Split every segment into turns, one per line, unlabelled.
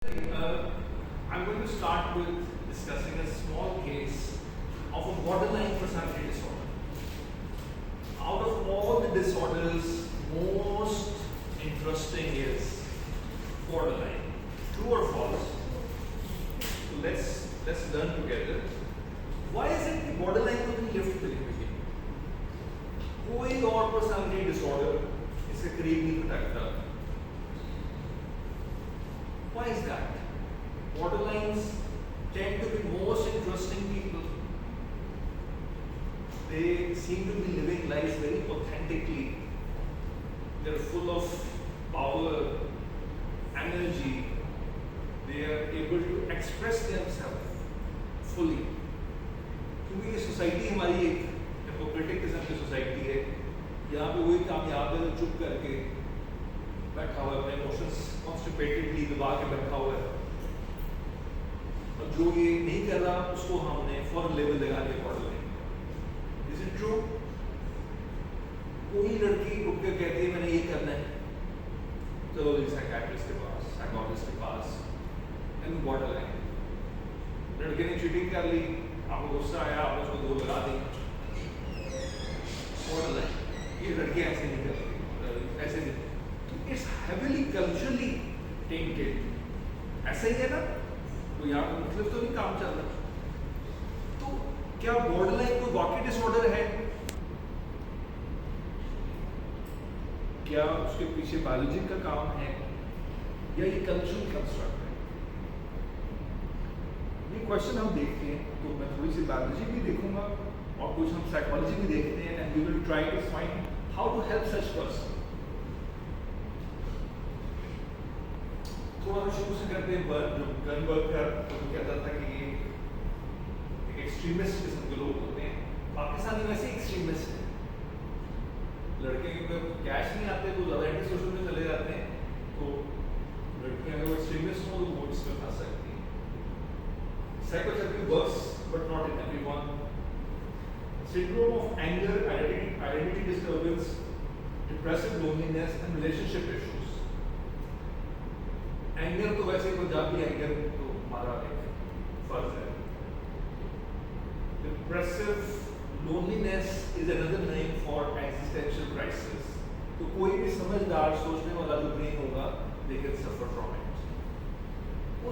I'm going to start with discussing a small case of a borderline personality disorder. Out of all the disorders, most interesting is borderline. True or false? So let's learn together. Why is it कि borderline को इतनी lift मिली हुई है? कोई और personality disorder इसके करीब नहीं पटकता. Why is that? Borderlines tend to be most interesting people. They seem to be living life very authentically. They're full of power, energy. They are able to express themselves fully. क्योंकि ये society हमारी एक Hippocratic किस्म की society है. यहाँ पे वही कामयाब है जो चुप करके बैठा हुआ है, अपने इमोशंस कॉन्स्टिपेटेडली दबा के बैठा हुआ है, और जो ये नहीं कर रहा उसको हमने फॉरन लेवल लगा दिया borderline. Is it true? कोई लड़की उठ के कहती है मैंने ये करना है, चलो जी साइकियाट्रिस्ट के पास, साइकोलॉजिस्ट के पास, एंड borderline. लड़के ने चीटिंग कर ली, आपको गुस्सा आया, आपने उसको दो लगा दी, borderline. ये लड़की ऐसे नहीं करती, ऐसे नहीं. It's heavily culturally tainted. ऐसा ही है ना? तो यहाँ पर मतलब तो नहीं काम चल रहा. तो क्या borderline कोई वाकई डिसऑर्डर है? क्या उसके पीछे बायोलॉजी का काम है या ये कल्चरल कंस्ट्रक्ट है? ये क्वेश्चन हम देखते हैं तो मैं थोड़ी सी बायोलॉजी भी देखूंगा और कुछ हम साइकोलॉजी भी देखते हैं, and we will try to find how to help such person. थोड़ा शुरू से करते हैं गनबर्ग का, तो कहता था कि ये एक एक्सट्रीमिस्ट किस्म के लोग होते हैं. पाकिस्तानी वैसे एक्सट्रीमिस्ट है. लड़के के कैश नहीं आते तो ज़्यादा एंटी सोशल में चले जाते हैं, तो लड़कियां अगर वो एक्सट्रीमिस्ट हो तो वो इसमें फंस सकती हैं. Psychotherapy works but not in everyone. Syndrome of anger, identity disturbance, depressive loneliness and relationship issues. Anger तो वैसे पंजाबी एंगर तो हमारा एक फर्ज है. Depressive loneliness is another name for existential crisis. तो कोई भी समझदार सोचने वाला जो ब्रेन होगा they can suffer from it.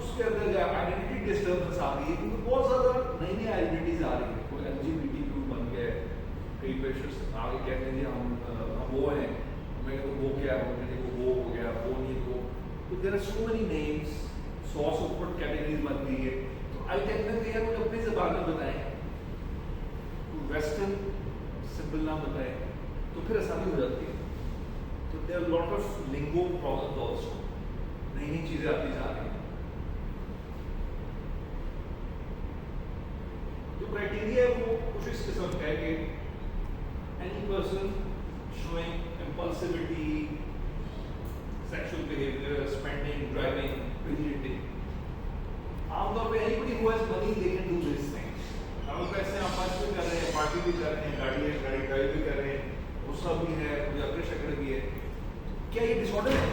उसके अंदर जब आइडेंटिटी डिस्टर्बेंस आ रही है, क्योंकि बहुत ज़्यादा नई नई आइडेंटिटीज आ रही है. कोई LGBTQ बन गए, कई पेशेंट्स आगे कहते हैं हम वो हैं, मैं तो वो क्या है, मैंने वो हो गया, वो नहीं वो. तो there are so many names, 100 से ऊपर कैटेगरीज बन गई है. तो आई टेक्निक यार मुझे अपनी ज़बान में बताएं, वेस्टर्न सिंपल ना बताएं तो फिर आसानी हो जाती है. तो there are lot of lingo problems also. नई नई चीज़ें आती जा रही हैं. जो क्राइटेरिया है वो कुछ इस किस्म का है कि any person showing impulsivity, sexual behavior, spending, driving, rigidity. आमतौर पे anybody who has money they can do these things. हम पैसे आप खर्च भी कर रहे हैं, पार्टी भी कर रहे हैं, गाड़ी ड्राइव भी कर रहे हैं, गुस्सा भी है, मुझे अकड़ शक्ल भी है. क्या ये डिसऑर्डर है?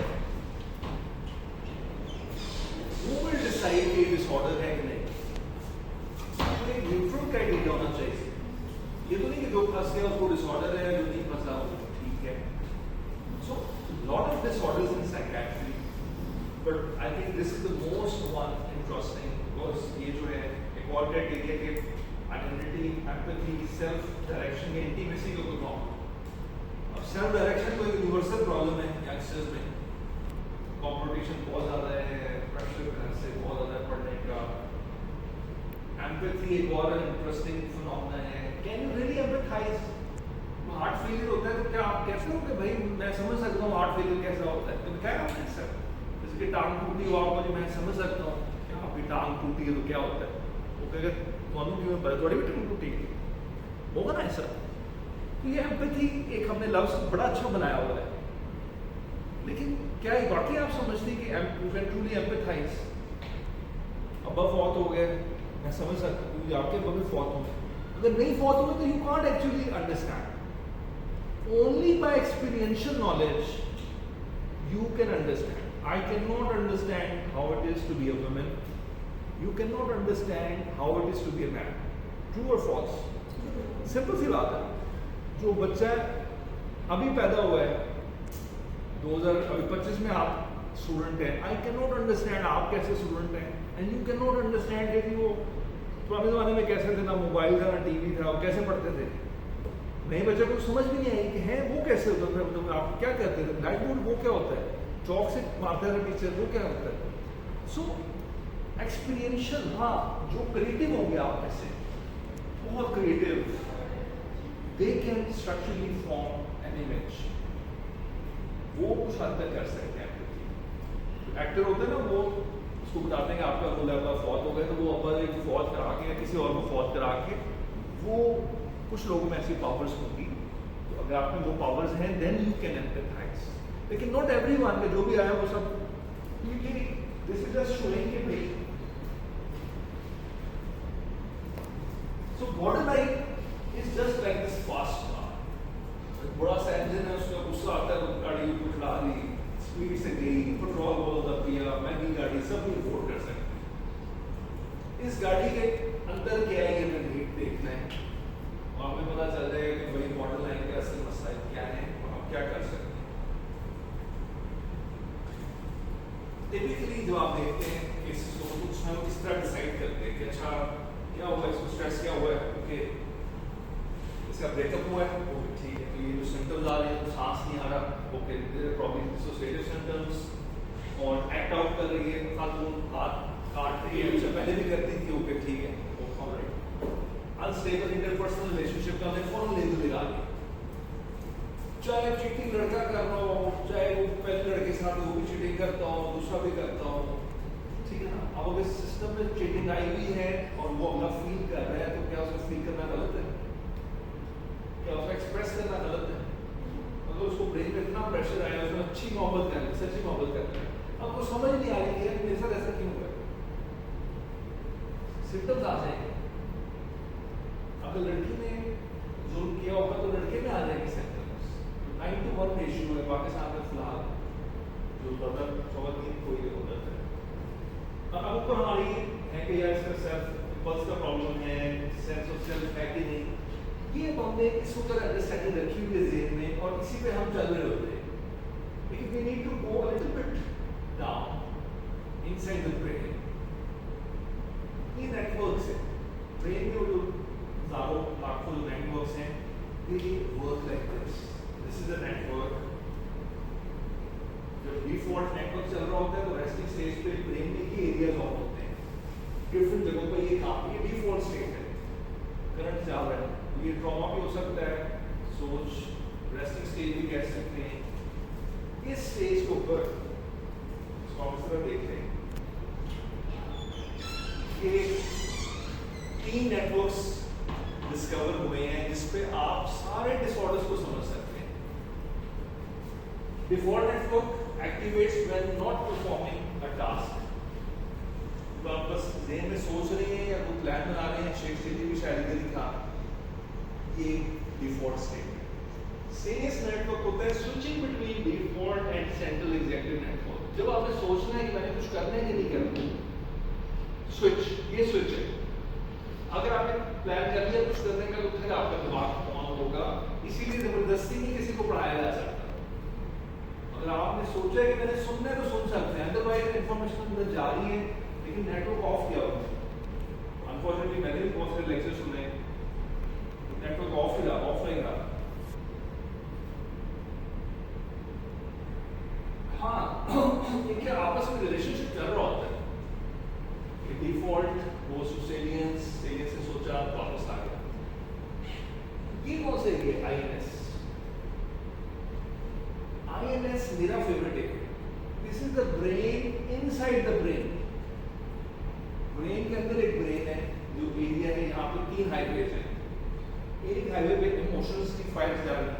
Who will decide कि ये डिसऑर्डर है कि नहीं? तो एक न्यूट्रल क्राइटेरिया होना चाहिए. ये तो नहीं कि जो फंस गया उसको डिसऑर्डर है, जो नहीं फंसा वो ठीक है. So lot of disorders in psychiatry, but I think this is the most one interesting because ये जो है एक और criteria के identity, empathy, self direction, intimacy को तो कौन? अब self direction तो एक universal problem है youngsters में. Competition बहुत ज़्यादा है, pressure घर से बहुत ज़्यादा है पढ़ने का. Empathy एक और interesting phenomenon है. Can you really empathize? Heart failure होता है तो क्या आप कैसे हो कि भाई मैं समझ सकता हूँ हार्ट फेलियर कैसा होता है. तो क्या आपने सर जैसे कि टांग टूटी हो आप, मैं समझ सकता हूँ कि आपकी टांग टूटी है तो क्या होता है. वो कहेगा ਤੁਹਾਨੂੰ ਕਿਵੇਂ पता थोड़ी भी टांग टूटी होगा ना ऐसा. तो ये एम्पैथी एक हमने लफ्ज़ बड़ा अच्छा बनाया हुआ है, लेकिन क्या ये वाकई आप समझते हैं कि यू कैन ट्रूली एम्पैथाइज? अब्बा फौत हो गए, मैं समझ सकता हूँ आपके अब्बा भी फौत हुए. अगर नहीं फौत हुए तो you can't actually understand. Only by experiential knowledge you can understand. I cannot understand how it is to be a woman. You cannot understand how it is to be a man. True or false? Simple सी बात है. जो बच्चा अभी पैदा हुआ है 2025 में आप स्टूडेंट हैं. आई कैन नॉट अंडरस्टैंड आप कैसे स्टूडेंट हैं. And you can not understand कि वो पुराने ज़माने में कैसे थे, ना मोबाइल था ना टीवी था, वो कैसे पढ़ते थे. नए बच्चे को समझ भी नहीं आई कि है वो कैसे होता था. मतलब आप क्या कहते थे ब्लैक बोर्ड, वो क्या होता है, चौक से मारते थे टीचर, वो क्या होता है. सो एक्सपीरियंशियल. हाँ, जो क्रिएटिव होंगे आप में से, बहुत creative, they can structurally form an image. वो कुछ हद तक कर सकते हैं. एक्टर होते हैं ना, वो उसको बताते हैं कि आपका रोल है, आपका फौत हो गया, तो वो अपन एक फौत करा के या किसी और को फौत करा के, वो कुछ लोगों में ऐसी पावर्स होंगी. तो अगर आप में वो पावर्स हैं, देन यू कैन एम्पैथाइज. लेकिन नॉट एवरीवन के जो भी आया वो सब, दिस इज जस्ट शोइंग कि भाई. So border line is just like this fast car. बड़ा सा इंजन है, उसका गुस्सा आता है तो गाड़ी को चला दी, स्पीड से गई, पेट्रोल बहुत पिया, महंगी गाड़ी, सब अफोर्ड कर सकते. इस गाड़ी के अंदर क्या है ये हमें देखना है. हमें पता चल जाएगा कि भाई बॉर्डर लाइन के असल मसाइल क्या है और हम क्या कर सकते हैं. टिपिकली जो आप देखते हैं केसेस को, कुछ हम इस तरह डिसाइड करते हैं कि अच्छा क्या हुआ, इसको स्ट्रेस क्या हुआ है, ओके इसका ब्रेकअप हुआ है, ओके ठीक है. तो ये जो सिम्टम्स आ रहे हैं, तो सांस नहीं आ रहा, ओके प्रॉब्लम डिसोसिएटिव सिम्टम्स, और एक्ट आउट कर रही है, खातून हाथ काट रही है, जो पहले भी करती थी, ओके ठीक है. अनस्टेबल इंटरपर्सनल रिलेशनशिप का हमने फौरन लेबल लगा दिया. चाहे चीटिंग लड़का कर रहा हो, चाहे वो पहले लड़के के साथ वो भी चीटिंग करता हो, दूसरा भी करता हो, ठीक है ना. अब अगर सिस्टम में चीटिंग आई हुई है और वो अपना फील कर रहा है, तो क्या उसको फील करना गलत है? क्या उसको एक्सप्रेस करना गलत है? मतलब उसको ब्रेन में इतना प्रेशर आया, उसमें अच्छी मोहब्बत कर रही, सच्ची मोहब्बत कर रही है, अब वो समझ नहीं आ रही है मेरे साथ ऐसा क्यों हुआ. सिम्टम्स आ जाएंगे. अगर लड़की ने जुल्म किया होगा तो लड़के में आ जाएगी सिम्टम्स. 9-1 रेशियो है पाकिस्तान में फिलहाल, जो बदल खवातीन को ये होता है. अब ऊपर हमारी है कि यार इसका सेल्फ इम्पल्स का प्रॉब्लम है, सेंस ऑफ सेल्फ है कि नहीं, ये हमने इसको कर अंडरस्टैंडिंग रखी हुई है ज़हन में और इसी पे हम चल रहे होते हैं. लेकिन we need to go a little bit down inside the brain. ये नेटवर्क्स है ब्रेन के, जो हजारों लाखों जो नेटवर्क्स हैं, they work like this. This is a network. जब डिफॉल्ट नेटवर्क चल रहा होता है तो रेस्टिंग स्टेज पे ब्रेन में ये एरियाज ऑफ होते हैं, डिफरेंट जगहों पर ये काम, ये डिफॉल्ट स्टेट है, करंट चल रहा है. ये ट्रॉमा भी हो सकता है, सोच रेस्टिंग स्टेज भी कह सकते हैं. इस स्टेज के ऊपर इसको हम इस तरह देखते हैं कि 3 नेटवर्क्स डिस्कवर हुए हैं जिसपे आप सारे डिसऑर्डर्स को समझ सकते हैं. Default network activates when not performing a task. तो आप बस ज़हन में सोच रहे हैं या कोई प्लान बना रहे हैं, शेख भी शायद इधर ही था, ये डिफॉल्ट स्टेट है. सीनियस नेटवर्क होता है switching between default and central executive network. जब आपने सोचना है कि मैंने कुछ करना है कि नहीं करना, स्विच, ये स्विच है. अगर आपने प्लान कर लिया कुछ करने का, तो फिर आपका दिमाग ऑन होगा. इसीलिए जबरदस्ती नहीं किसी को पढ़ाया जा सकता. अगर आपने सोचा है कि मैंने सुनना है तो सुन सकते हैं, अदरवाइज इन्फॉर्मेशन अंदर जा रही है लेकिन नेटवर्क ऑफ किया हुआ है. अनफॉर्चुनेटली मैंने भी बहुत सारे लेक्चर सुने, नेटवर्क ऑफ ही रहा, ऑफ नहीं रहा. हाँ, ये क्या आपस में रिलेशनशिप चल रहा होता है. डिफॉल्ट वो सेलियंस से सोचा वापस आ गया. ये कौन से एरिया? आईएनएस मेरा favourite area. This is the brain inside the brain. Brain के अंदर एक ब्रेन है, जो एरिया है, यहाँ पे 3 हाईवेज हैं. एक हाईवे पे इमोशंस की फाइल्स जा रही है,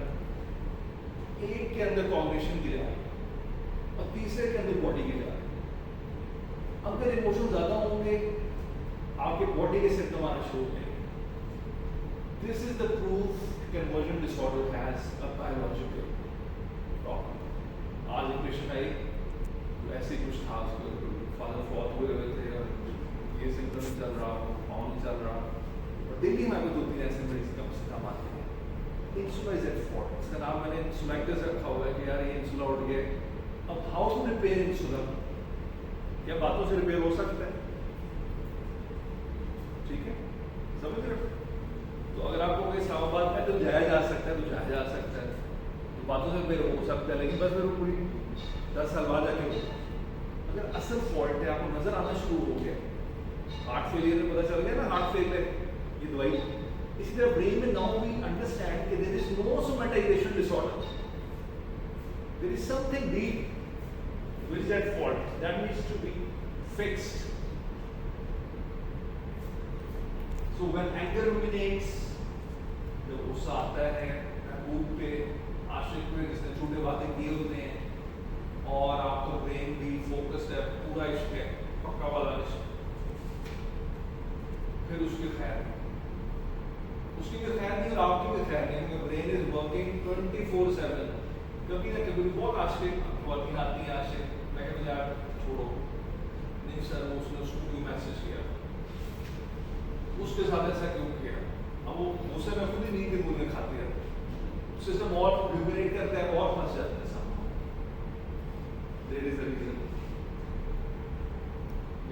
एक के अंदर कॉग्निशन की जा रही है और तीसरे के अंदर बॉडी की जा रही है. अगर इमोशन ज्यादा होंगे आपके बॉडी के सिम्टम आना शुरू होंगे. This is the proof conversion disorder has a biological problem. आज एक पेशेंट आई ऐसे ही कुछ था, उसके फादर फॉत हुए थे और ये सिम्टम चल रहा, पाँव नहीं चल रहा, और डेली हमारे 2-3 ऐसे मरीज कम से कम आते हैं। इंसुला इज एट फॉल्ट, इसका नाम मैंने इंसुलाइटिस रखा हुआ है कि यार ये इंसुला उठ गया। अब हाउ टू रिपेयर इंसुला, क्या बातों से रिपेयर हो सकता है? ठीक है, समझ रहे हो? तो अगर आपको कोई इस्लामाबाद में तो जाया जा सकता है, तो जाया जा सकता है, तो बातों से रिपेयर हो सकता है, लेकिन बस फिर पूरी 10 साल बाद जाके अगर असल फॉल्ट है, आपको नजर आना शुरू हो गया, हार्ट फेलियर में पता चल गया ना, हार्ट फेलियर ये दवाई। इसी तरह ब्रेन में नाउ वी अंडरस्टैंड कि there is no somatization disorder, there is something deep which is at fault that needs to be fixed. So when anger ruminates, जब गुस्सा आता है महबूब पे, आशिक पे जिसने झूठे वादे किए होते हैं, और आपका ब्रेन भी फोकस्ड है, पूरा इश्क है, पक्का वाला इश्क, फिर उसकी खैर नहीं और आपकी भी खैर नहीं, क्योंकि ब्रेन इज वर्किंग 24/7। कभी ना कभी बहुत आशिक वर्किंग आती है, आशिक मैं कहता यार छोड़ो, नहीं सर वो उसने उसको क्यों मैसेज किया, उसके साथ ऐसा क्यों किया, अब वो गुस्से में खुद ही नींद के गोलियां खाती है, सिस्टम और रिपेरेट करता है और फंस जाता है सामने। देयर इज अ रीजन,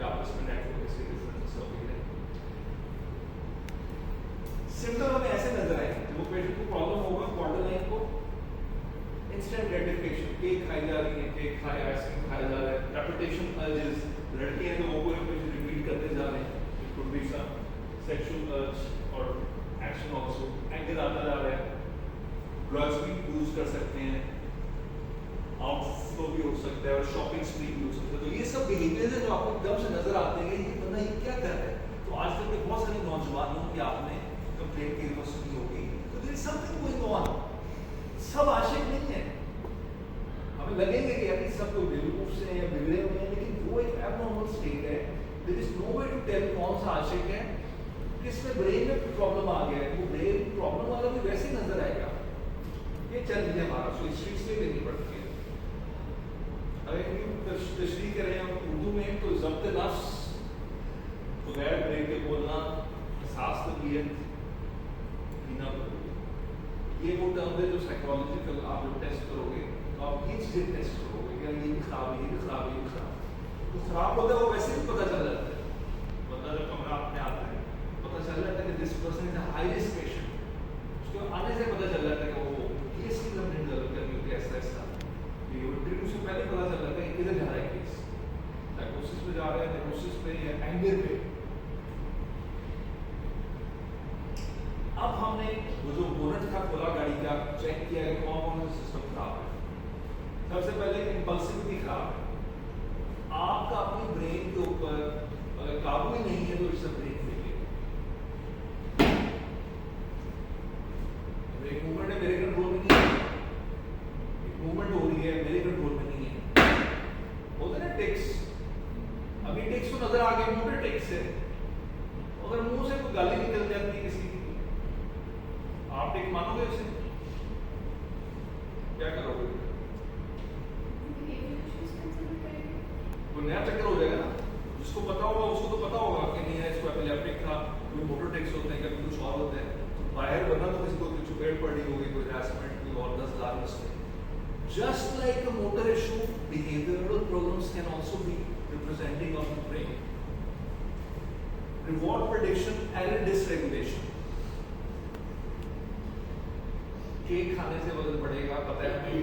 या आपस में नेटवर्क इसके डिफरेंस हो गई है। सिम्टम हमें ऐसे नजर आएंगे, जब वो पेशेंट को प्रॉब्लम होगा बॉर्डरलाइन को इंस्टेंट ग्रेटिफिकेशन, केक खाई जा रही है, केक खाया, आइसक्रीम खाया जा रहा है, रेपिटेशन अर्जेस, लड़के हैं तो वो कोई रिपीट करते जा रहे हैं, it could be some sexual urge और एक्शन आल्सो, एंगर आता जा रहा है, ड्रग्स भी यूज कर सकते हैं, आउटफ्लो भी हो सकता है और शॉपिंग स्प्री भी हो सकता है। तो ये सब बिहेवियर्स हैं जो आपको एकदम से नजर आते हैं, ये बंदा ये क्या कर रहा है। तो आजकल के बहुत सारे नौजवानों की आपने कंप्लेंट की रिक्वेस्ट की होगी, तो there is something going on, सब आशिक नहीं है, हमें लगेंगे कि यार सब लोग बेवकूफ से हैं या बिगड़े हुए हैं, लेकिन वो एक एबनॉर्मल स्टेट है। There is no way to tell कौन सा आशिक है, किसमें ब्रेन में प्रॉब्लम आ गया है, वो ब्रेन प्रॉब्लम वाला भी वैसे नजर आएगा। ये चल रही है हमारा, सो इस चीज से लेनी पड़ती है। अगर तशरीह करें हम उर्दू में, तो ज़ब्त नफ्स, बगैर ब्रेक के बोलना, एहसास तबीयत, ये वो टर्म है जो साइकोलॉजिकल आप जब टेस्ट करोगे तो आप ये चीज़ें टेस्ट करोगे कि ये भी खराब है, ये भी खराब है, ये भी खराब। तो खराब होता है वो वैसे भी पता चल जाता है, बंदा जब कमरा में आता है पता चल जाता है कि this person is a high risk patient, उसके आने से पता चल जाता है कि वो केस की कंप्लेंट डेवलप करनी होती है, ऐसा ये इंटरव्यू से पहले पता चल जाता है कि किधर जा रहा है केस, साइकोसिस पे जा रहा है, नेक्रोसिस पे या एंगर पे। अब हमने वो जो बोनट था खोला गाड़ी का, चेक किया कि कौन कौन सा सिस्टम खराब है। सबसे पहले इंपल्सिविटी खराब है, आपका अपनी ब्रेन के ऊपर अगर काबू ही नहीं है तो इट्स अ ब्रेन फेलियर। एक मूवमेंट है मेरे कंट्रोल में नहीं है, एक मूवमेंट हो रही है मेरे कंट्रोल में नहीं है, होता है टिक्स, अभी टिक्स को नजर आ गया मोटर टिक्स है, अगर मुंह से कोई गाली निकल जाती है किसी की, आप टिक मानोगे उसे, क्या करोगे? वो नया चक्कर हो जाएगा ना, जिसको पता होगा उसको तो पता होगा कि नहीं है इसको एपिलेप्टिक था, कोई मोटर टिक्स होते हैं, कभी कुछ और होते हैं, तो बाहर बना तो किसी को कुछ चपेट पड़ी होगी, कोई हैरेसमेंट कोई और 10,000 मसले। Just like a motor issue, behavioral problems can also be representing of the brain. Reward prediction, error dysregulation. Cake खाने से वजन बढ़ेगा, पता है हमें,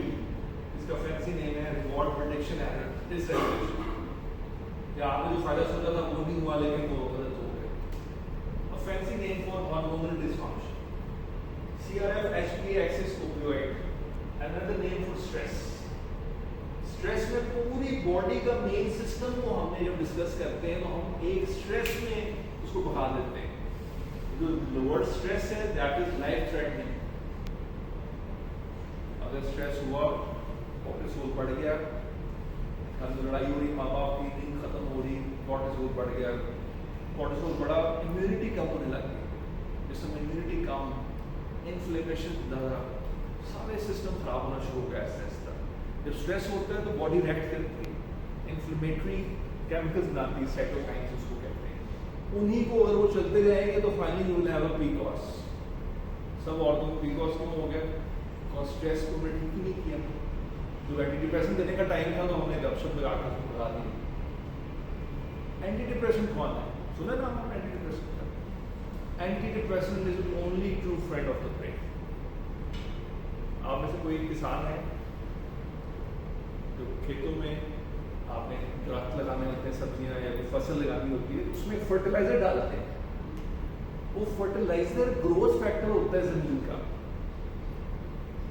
इसका फैंसी नेम है रिवॉर्ड प्रेडिक्शन एरर डिसरेगुलेशन। या आपने जो फायदा सोचा था वो नहीं हुआ, लेकिन वो गलत हो गया। A fancy name for hormonal dysfunction. CRF HPA axis opioid, another name for stress. Stress में पूरी बॉडी का मेन सिस्टम को हमने जब डिस्कस करते हैं तो हम एक स्ट्रेस में उसको भगा देते हैं। जो लोअर स्ट्रेस है दैट इज लाइफ थ्रेटनिंग। अगर स्ट्रेस हुआ, कॉर्टिसोल बढ़ गया, घर में लड़ाई हो रही, माँ बाप की नींद खत्म हो रही, कॉर्टिसोल बढ़ गया, कॉर्टिसोल बढ़ा, इम्यूनिटी कम होने लग गई, जिसमें इम्यूनिटी कम, इन्फ्लेमेशन ज़्यादा, सारे सिस्टम खराब होना शुरू हो गया। ऐसा जब स्ट्रेस होता है तो बॉडी रिएक्ट करती है, इन्फ्लेमेटरी केमिकल्स बनाती है, साइटोकाइन्स उसको कहते हैं। उन्हीं को अगर वो चलते जाएंगे तो finally you will have a पीकॉस। सब औरतों को पीकॉस क्यों हो गया? बिकॉज स्ट्रेस को हमने ठीक ही नहीं किया। जो एंटी डिप्रेशन देने का टाइम था तो हमने गपशप लगा कर उसको बढ़ा दी। एंटी डिप्रेशन कौन है? सुना ना आपने एंटी डिप्रेशन का? Anti depression is the only true friend of the brain. आप में से कोई किसान है जो खेतों में आपने दरख्त लगाने होते हैं, सब्जियां या कोई फसल लगानी होती है, उसमें फर्टिलाइजर डालते हैं। वो फर्टिलाइजर ग्रोथ फैक्टर होता है जमीन का।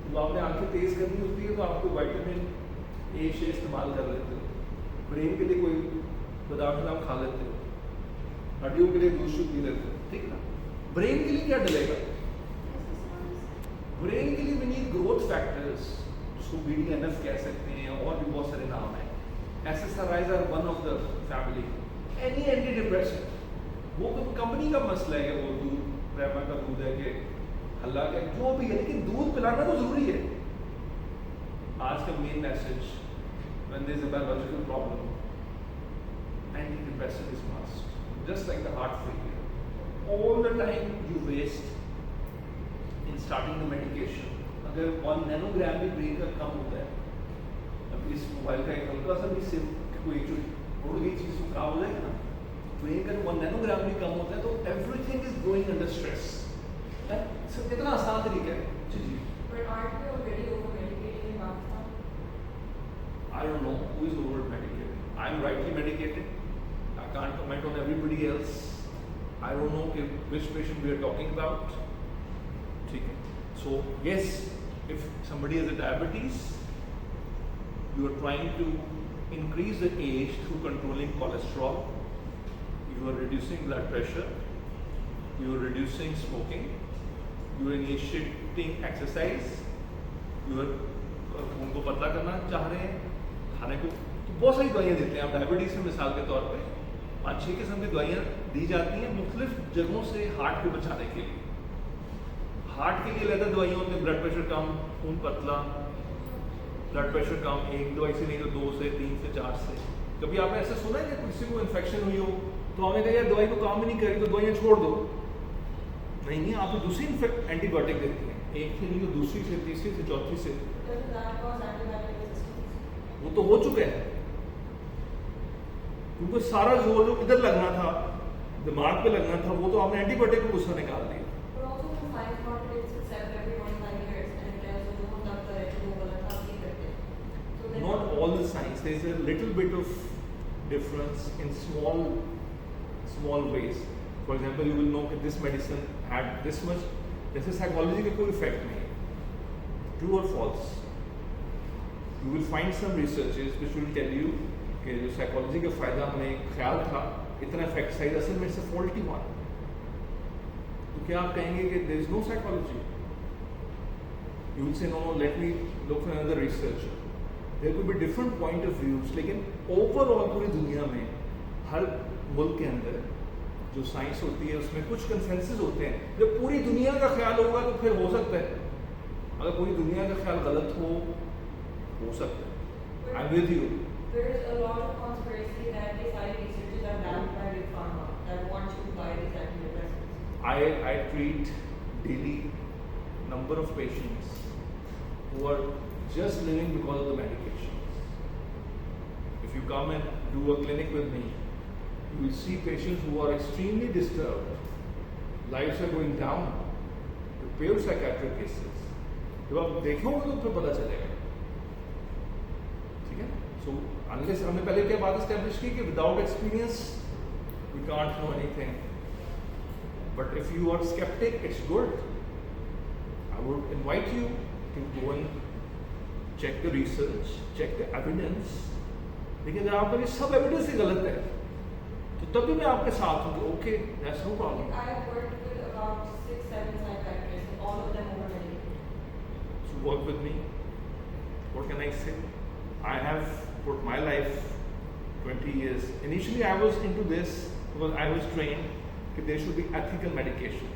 तो आपने आंखें तेज करनी होती है तो आपको विटामिन ए से इस्तेमाल कर लेते हो। ब्रेन के लिए कोई बादाम खा लेते हो, हड्डियों के लिए दूध शुद्ध पी लेते हो, ठीक है ना? ब्रेन के लिए क्या डलेगा? ब्रेन के लिए वी नीड ग्रोथ फैक्टर्स, जिसको BDNF कह सकते हैं, और भी बहुत सारे नाम हैं। SSRIs are one of the family. Any anti depression, वो कंपनी का मसला है कि वो दूध प्रेमा का दूध है कि हल्ला का जो भी है, लेकिन दूध पिलाना तो जरूरी है। आज का main message, when there is a biological problem, antidepressant is must, just like the heart failure. All the time you waste in starting the medication. अगर 1 नैनोग्राम भी ब्रेन का कम होता है, अब इस मोबाइल का एक हल्का सा भी सिर्फ कोई जो उड़ गई चीज खराब हो जाएगा ना, ब्रेन का 1 नैनोग्राम भी कम होता है तो everything is going under stress. कितना आसान तरीका है। जी जी।
But aren't we already over medicated in Pakistan?
I don't know who is over medicated. I am rightly medicated. I can't comment on everybody else. I don't know which patient we are talking about. Okay. So yes, if somebody has a diabetes, you are trying to increase the age through controlling cholesterol. You are reducing blood pressure. You are reducing smoking. You are initiating exercise. You are उनको पतला करना चाह रहे हैं, खाने को तो बहुत सारी दवाइयाँ देते हैं। आप डायबिटीज में मिसाल के तौर पे 5-6 किस्म की दवाइयाँ दी जाती हैं मुख्तलिफ जगहों से हार्ट को बचाने के लिए। हार्ट के लिए अलग दवाइयाँ होती हैं, ब्लड प्रेशर कम, खून पतला, ब्लड प्रेशर कम, एक दवाई से नहीं तो 2 से 3 से 4 से। कभी आपने ऐसा सुना है कि किसी को इन्फेक्शन हुई हो तो हमें कहा यार दवाई को काम ही नहीं करेगी तो दवाइयाँ छोड़ दो? नहीं, आप तो दूसरी एंटीबायोटिक देते हैं, एक से नहीं तो दूसरी से, तीसरी से, चौथी से। वो तो हो चुका है, क्योंकि सारा जोर जो इधर लगना था, दिमाग पे लगना था, वो तो आपने एंटीबायोटिक को गुस्सा निकाल दिया। Not all the science. There is a little bit of difference in small ways. For example, you will know that this medicine had this much. जैसे साइकोलॉजी का कोई इफेक्ट नहीं है, ट्रू और false. You will find some researches which will tell you कि जो psychology का फायदा हमें ख्याल था इतना इफेक्ट साइज असल में से फॉल्टी वन। तो क्या आप कहेंगे कि there is no psychology? You will say no, let me look for another researcher. There could be different point of views, लेकिन overall पूरी दुनिया में हर मुल्क के अंदर जो साइंस होती है उसमें कुछ कंसेंसस होते हैं। जब पूरी दुनिया का ख्याल होगा तो फिर हो सकता है, अगर पूरी दुनिया का ख्याल गलत हो सकता है। I'm with you.
There is a lot of conspiracy that these side researches are backed by big pharma that want you to buy these antidepressants.
I treat daily number of patients who are just living because of the medications. If you come and do a clinic with me, you will see patients who are extremely disturbed. Lives are going down. The pure psychiatric cases. जब आप देखोगे तो फिर पता चलेगा, ठीक है? So unless हमने पहले क्या बात establish की कि without experience we can't know anything. But if you are skeptic, it's good. I would invite you to go and check the research, check the evidence. लेकिन अगर आपका ये सब एविडेंस ही गलत है तो तभी मैं आपके साथ हूँ कि okay, that's no problem.
I have worked with about 6-7 psychiatrists, and all of them over medicated.
So work with me. What can I say? I have put my life 20 years. Initially, I was into this because I was trained that there should be ethical medication.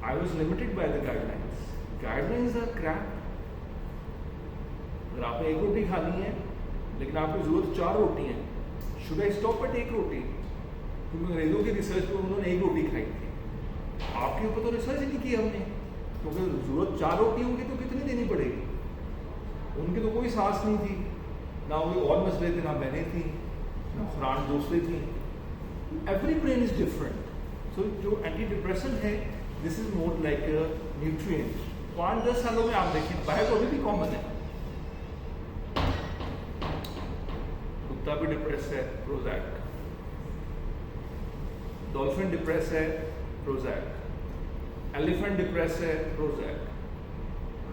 I was limited by the guidelines. Guidelines are crap. अगर आपने एक रोटी खानी है लेकिन आपकी ज़रूरत 4 रोटी है, should I stop at एक रोटी? क्योंकि अंग्रेज़ों की रिसर्च में उन्होंने एक रोटी खाई थी, आपके ऊपर तो रिसर्च ही नहीं की हमने, क्योंकि ज़रूरत 4 रोटी होगी तो कितनी देनी पड़ेगी? उनकी तो कोई सास नहीं थी, ना उनके और मसले थे, ना बहनें थी, ना फरान दोस्तें थी। Every brain is different. So जो एंटी डिप्रेसेंट है, this is more like a nutrient. 5-10 सालों में आप देखिए बाहर तो अभी भी कॉमन है, कुत्ता भी डिप्रेस है, प्रोजैक। डॉल्फिन डिप्रेस है, प्रोजैक। एलिफेंट डिप्रेस है, प्रोजैक।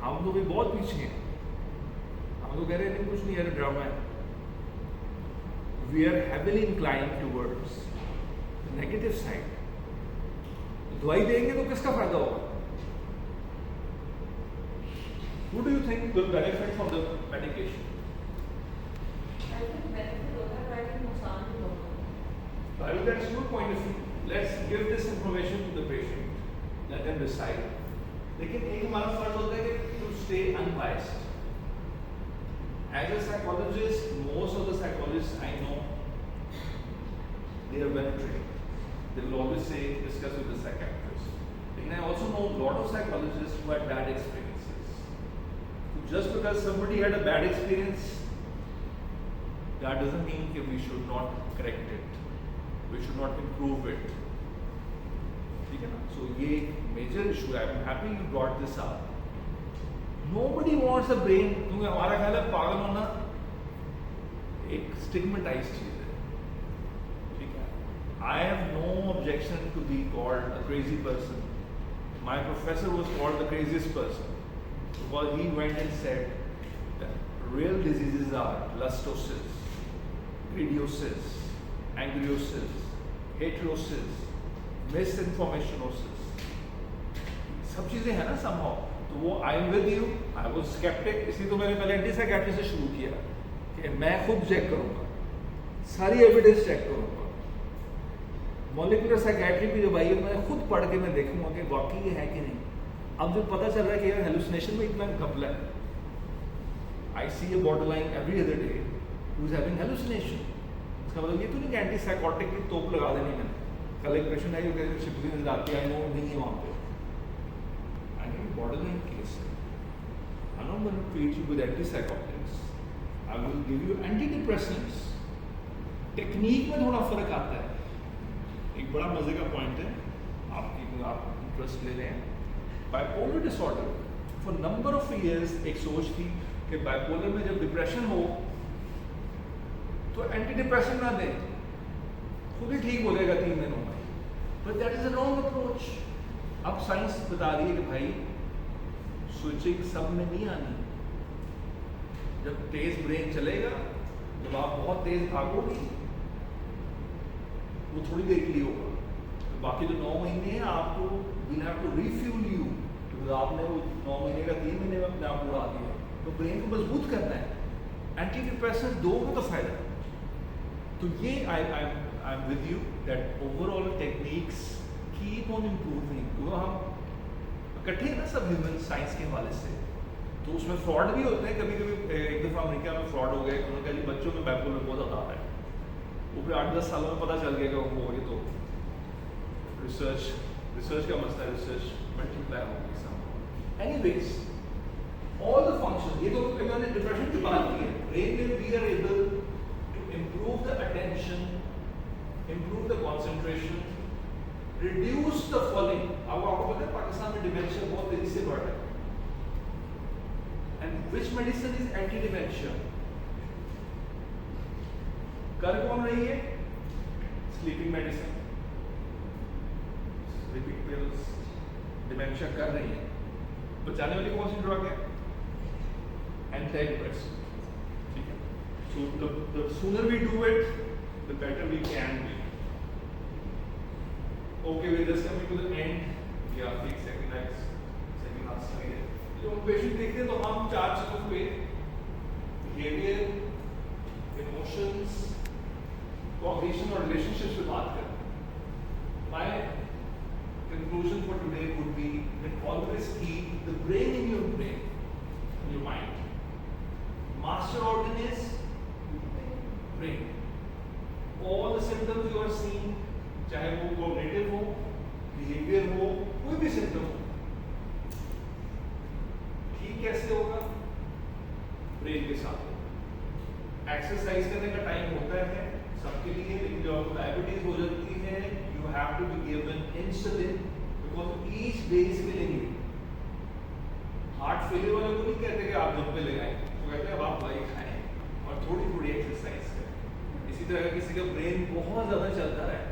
हम तो भी बहुत पीछे हैं, हम तो कह रहे हैं नहीं कुछ नहीं है, ड्रामा है। We are heavily inclined towards negative side. दवाई देंगे तो किसका फायदा होगा? Who do you think will benefit from the medication?
I think benefit होता है, but I think नुकसान भी होता है।
So I will get your point of view. Let's give this information to the patient. Let them decide. लेकिन एक हमारा फर्ज होता है कि to stay unbiased. As a psychologist, most of the psychologists I know, they are well trained. They will always say, discuss with the psychiatrist. And I also know a lot of psychologists who had bad experiences. So just because somebody had a bad experience, that doesn't mean that we should not correct it. We should not improve it. ठीक है ना? So ये major issue है. I'm happy you brought this up. Nobody wants a brain. क्योंकि हमारा ख्याल है पागल होना एक stigmatized चीज है. ठीक है? I have no objection to be called a crazy person. My professor was called the craziest person because he went and said that real diseases are lustosis, gridiosis, angriosis, heterosis, misinformationosis. सब चीजें हैं ना somehow. तो वो I am with you. I was skeptic. इसलिए तो मैंने पहले एंटी साइकियाट्री से शुरू किया कि मैं खुद चेक करूंगा, सारी एविडेंस चेक करूंगा। मॉलिक्यूलर साइकियाट्री की जो भाई मैं खुद पढ़ के मैं देखूंगा कि वाकई ये है कि नहीं। अब जो पता चल रहा है कि यार हेलुसिनेशन में इतना घपला है। I see a borderline every other day who is having hallucination. इसका मतलब ये तो नहीं कि एंटी साइकोटिक की तोप लगा देनी मैंने। कल एक पेशेंट आई जो कहते हैं शिपकी नजर आती है, वो नहीं है वहाँ पे। I think borderline case है। I'm not going to treat you with antipsychotics. I will give you antidepressants. Technique में थोड़ा फर्क आता है। एक बड़ा मजे का पॉइंट है, आप इंटरेस्ट ले रहे हैं। Bipolar disorder for number of years एक सोच थी कि बाइपोलर में जब डिप्रेशन हो तो एंटी डिप्रेशन ना दे, खुद ही ठीक हो जाएगा 3 दिनों में। But that is a wrong approach. अब साइंस बता रही है कि भाई स्विचिंग सब में नहीं आनी। जब तेज ब्रेन चलेगा, जब आप बहुत तेज भागोगे, वो थोड़ी देर के लिए होगा। तो बाकी जो 9 महीने हैं आपको we'll have to refuel you, क्योंकि आपने वो 9 महीने का 3 महीने में अपने आप उड़ा दिया। तो ब्रेन को मजबूत करना है। एंटी डिप्रेसेंट दो का तो फायदा। तो ये I am with you that overall techniques keep on improving. क्योंकि हम इकट्ठे हैं ना सब ह्यूमन साइंस के हवाले से, तो उसमें फ्रॉड भी होते हैं। कभी कभी एक दफ़ा अमेरिका में फ्रॉड हो गए, उन्होंने कहा जी बच्चों में बाइपोलर बहुत ज़्यादा है। वो फिर 8-10 सालों में पता चल गया कि वो ये तो रिसर्च का मसला है, रिसर्च मल्टीप्लाई हो गई सब। एनीवेज ऑल द फंक्शन, ये तो मैंने डिप्रेशन की बात की है। ब्रेन में we are able to improve the attention, improve the concentration, reduce the falling. अब आपको पता है पाकिस्तान में डिमेंशिया बहुत तेजी से बढ़ रहा है। And which medicine is anti dementia? कर कौन रही है? Sleeping medicine, sleeping pills dementia कर रही है। बचाने वाली कौन सी ड्रग है? Anti depressant. ठीक है। So the sooner we do it the better we can be. Okay, we just coming to the end. या फिर सेकंड लास्ट है। जो पेशेंट देखते हैं तो हम 4 चीजों पे बिहेवियर, इमोशंस, कॉग्निशन और रिलेशनशिप्स पे बात करते हैं। My conclusion for today would be that always keep the brain in your mind. Master organ is brain. All the symptoms you are seeing, चाहे वो cognitive हो, behavior हो, कोई भी symptom हो, ठीक कैसे होगा? ब्रेन के साथ। एक्सरसाइज करने का टाइम होता है सबके लिए, लेकिन जब आपको डायबिटीज हो जाती है, you have to be given insulin because each day is killing you. Heart failure वाले को नहीं कहते कि आप जंप पे लगाएं, वो कहते हैं अब आप दवाई खाएं और थोड़ी थोड़ी एक्सरसाइज करें। इसी तरह किसी का ब्रेन बहुत ज्यादा चलता रहा है,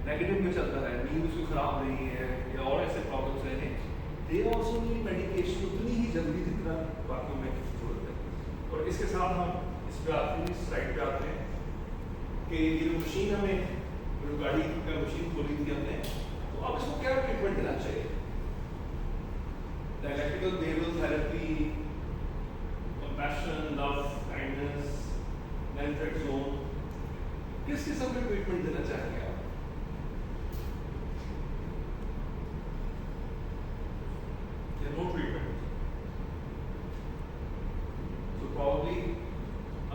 नेगेटिव में चलता रहा है, नींद उसकी खराब रही है या और ऐसे प्रॉब्लम्स रहे, दे आल्सो नीड मेडिकेशन उतनी ही जल्दी जितना बाकी में जरूरत है। और इसके साथ हम इस पे आते हैं, स्लाइड पे आते हैं कि ये जो मशीन हमें, जो गाड़ी का मशीन खोली थी हमने, तो अब इसको क्या ट्रीटमेंट देना चाहिए? Dialectical behavioral therapy, compassion, love, kindness, naltrexone, किस किस्म के ट्रीटमेंट देना चाहेंगे आप? या no treatment? So probably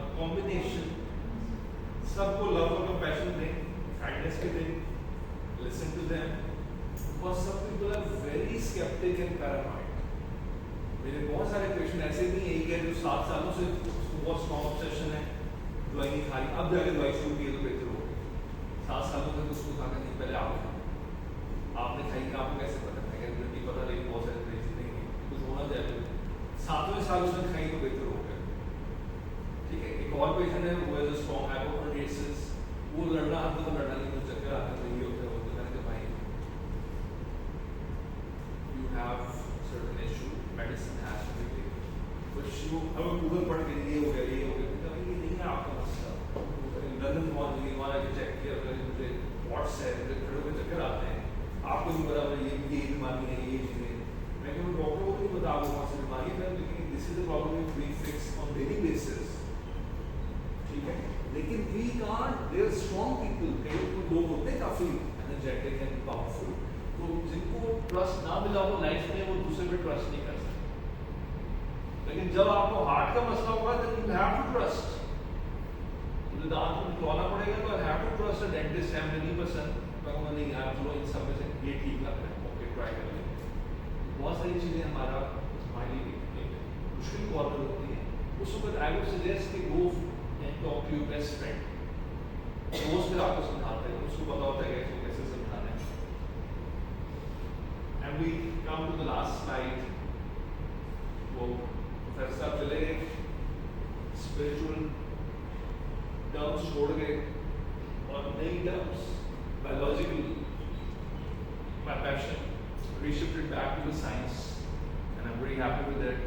a combination, सबको love और compassion दें, kindness के दें, listen to them, because some people are very skeptic and paranoid. मेरे बहुत सारे पेशेंट ऐसे भी यही है जो 7 सालों से उसको बहुत स्ट्रॉन्ग ऑब्सेशन है, दवाई नहीं खा रही, अब जाके दवाई शुरू की है तो बेहतर हो गई। 7 सालों तक उसको खा नहीं, पहले आपने खाई, आपको कैसे पता है? नहीं पता, लेकिन बहुत सारे पेशेंट नहीं है, कुछ होना चाहिए, 7वें साल उसने खाई तो बेहतर हो गया। ठीक है, एक और पेशेंट है वो है स्ट्रॉन्ग हाइपोकोंड्रियोसिस, वो लड़ना आता तो लड़ना नहीं, तो चक्कर आता नहीं होता है, वो तो मैंने भाई you have certain issue, medicine has to be taken, कुछ वो अब गूगल पढ़ के ये हो गया ये नहीं है आपका मसला, लंदन पहुंच गई, वहाँ जाके चेक किया, मुझे व्हाट्स है, मुझे खड़े होकर चक्कर आते हैं, आपको नहीं पता ये बीमारी है, ये चीज़ें, मैं कहूँ डॉक्टर को नहीं पता आपको कौन सी बीमारी है, लेकिन this is the problem we fix on daily basis. ठीक है, लेकिन we can't, there are strong people, कई लोग होते हैं काफ़ी एनर्जेटिक एंड पावरफुल, तो जिनको ट्रस्ट ना मिला हो लाइफ में, वो दूसरे पे ट्रस्ट नहीं कर सकते। लेकिन जब आपको हार्ट का मसला होगा तो यू हैव टू ट्रस्ट, तो दांत को निकलवाना पड़ेगा तो I have to trust a dentist, I am really पसंद, मैं कहूँगा नहीं यार चलो इन सब में से ये ठीक लग रहा है, ओके ट्राई कर लेंगे। बहुत सारी चीज़ें हमारी मुश्किल कॉर्नर होती है, उस वक्त आई वुड सजेस्ट कि go and talk to your best friend, दोस्त फिर आपको समझाते हैं, उसको पता होता है कि कैसे समझाना है। And we come to the last slide. वो प्रोफेसर साहब चले गए, स्पिरिचुअल टर्म्स छोड़ गए और नई terms, biological, my passion reshifted back to the science, and I'm very happy with it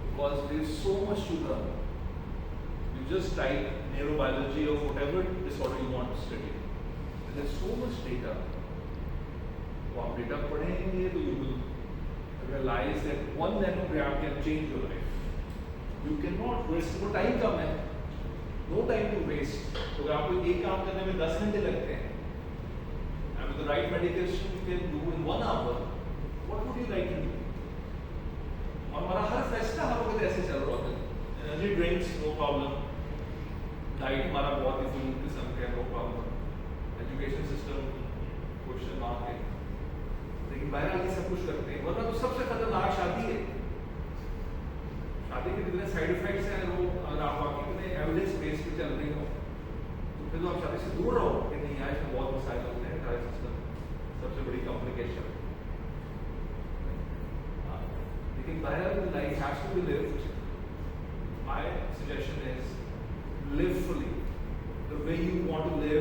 because there is so much to learn. You just type neurobiology or whatever disorder you want to study, and there's so much data. तो आप data पढ़ेंगे तो you will realise that 1 nanogram can change your life. You can not waste, वो time कम है, no time to waste, तो अगर आपको एक काम करने में 10 घंटे लगते हैं, and with the right medication you can do in 1 hour, what would you like to do? और हमारा हर फैसला हर वक्त ऐसे चल रहा होता है, energy drinks no problem, diet हमारा बहुत ही फुल किस्म का no problem, education system question mark है, लेकिन बाहर आके सब कुछ करते हैं। वरना तो सबसे खतरनाक शादी है, शादी के कितने साइड इफेक्ट्स हैं, वो अगर आप कितने एविडेंस बेस पे चल रही हो तो फिर तो आप शादी से दूर रहो कि नहीं यार इसमें बहुत मसाइल होते हैं, ट्राई सिस्टम सबसे बड़ी कॉम्प्लिकेशन। लेकिन बाहर life has to be lived, my suggestion is live fully the way you want to live.